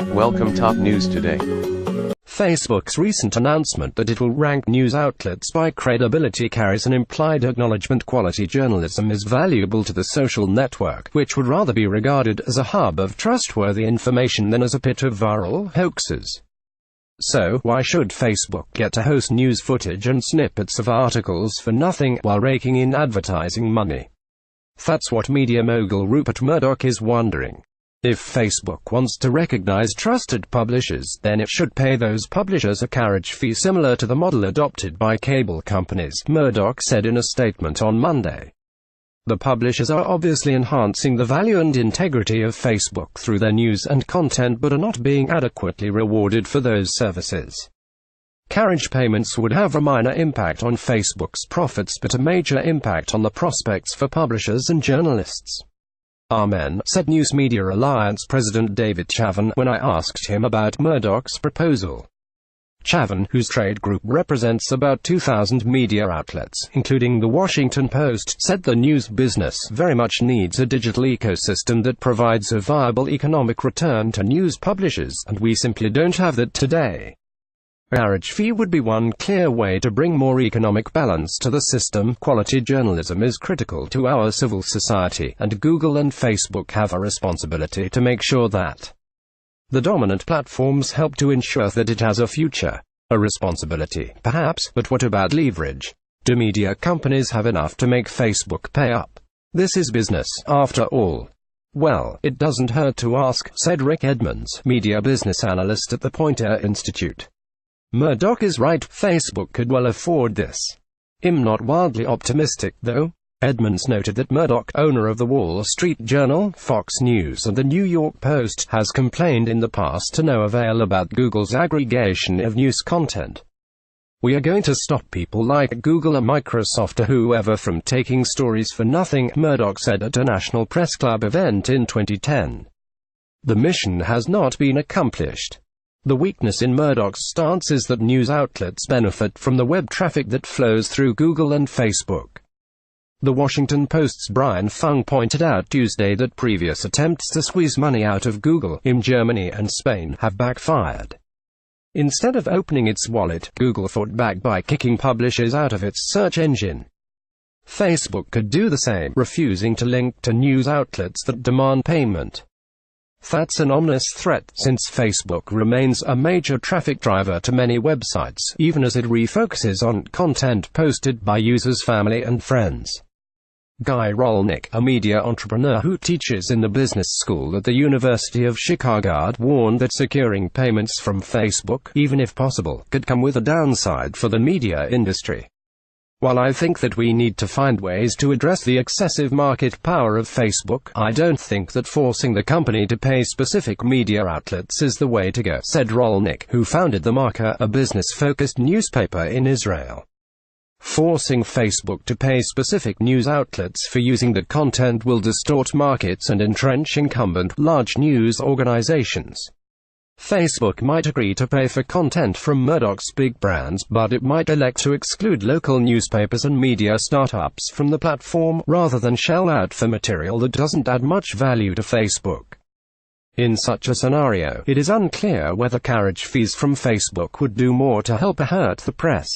Welcome top news today. Facebook's recent announcement that it will rank news outlets by credibility carries an implied acknowledgement quality journalism is valuable to the social network, which would rather be regarded as a hub of trustworthy information than as a pit of viral hoaxes. So, why should Facebook get to host news footage and snippets of articles for nothing, while raking in advertising money? That's what media mogul Rupert Murdoch is wondering. If Facebook wants to recognize trusted publishers, then it should pay those publishers a carriage fee similar to the model adopted by cable companies, Murdoch said in a statement on Monday. The publishers are obviously enhancing the value and integrity of Facebook through their news and content but are not being adequately rewarded for those services. Carriage payments would have a minor impact on Facebook's profits but a major impact on the prospects for publishers and journalists. Amen, said News Media Alliance President David Chavan when I asked him about Murdoch's proposal. Chavan, whose trade group represents about 2,000 media outlets, including The Washington Post, said the news business very much needs a digital ecosystem that provides a viable economic return to news publishers, and we simply don't have that today. A carriage fee would be one clear way to bring more economic balance to the system. Quality journalism is critical to our civil society, and Google and Facebook have a responsibility to make sure that the dominant platforms help to ensure that it has a future. A responsibility, perhaps, but what about leverage? Do media companies have enough to make Facebook pay up? This is business, after all. Well, it doesn't hurt to ask, said Rick Edmonds, media business analyst at the Poynter Institute. Murdoch is right, Facebook could well afford this. I'm not wildly optimistic, though. Edmonds noted that Murdoch, owner of The Wall Street Journal, Fox News and The New York Post, has complained in the past to no avail about Google's aggregation of news content. We are going to stop people like Google or Microsoft or whoever from taking stories for nothing, Murdoch said at a National Press Club event in 2010. The mission has not been accomplished. The weakness in Murdoch's stance is that news outlets benefit from the web traffic that flows through Google and Facebook. The Washington Post's Brian Fung pointed out Tuesday that previous attempts to squeeze money out of Google, in Germany and Spain, have backfired. Instead of opening its wallet, Google fought back by kicking publishers out of its search engine. Facebook could do the same, refusing to link to news outlets that demand payment. That's an ominous threat, since Facebook remains a major traffic driver to many websites, even as it refocuses on content posted by users' family and friends. Guy Rolnick, a media entrepreneur who teaches in the business school at the University of Chicago, warned that securing payments from Facebook, even if possible, could come with a downside for the media industry. While I think that we need to find ways to address the excessive market power of Facebook, I don't think that forcing the company to pay specific media outlets is the way to go, said Rolnick, who founded The Marker, a business-focused newspaper in Israel. Forcing Facebook to pay specific news outlets for using the content will distort markets and entrench incumbent, large news organizations. Facebook might agree to pay for content from Murdoch's big brands, but it might elect to exclude local newspapers and media startups from the platform, rather than shell out for material that doesn't add much value to Facebook. In such a scenario, it is unclear whether carriage fees from Facebook would do more to help or hurt the press.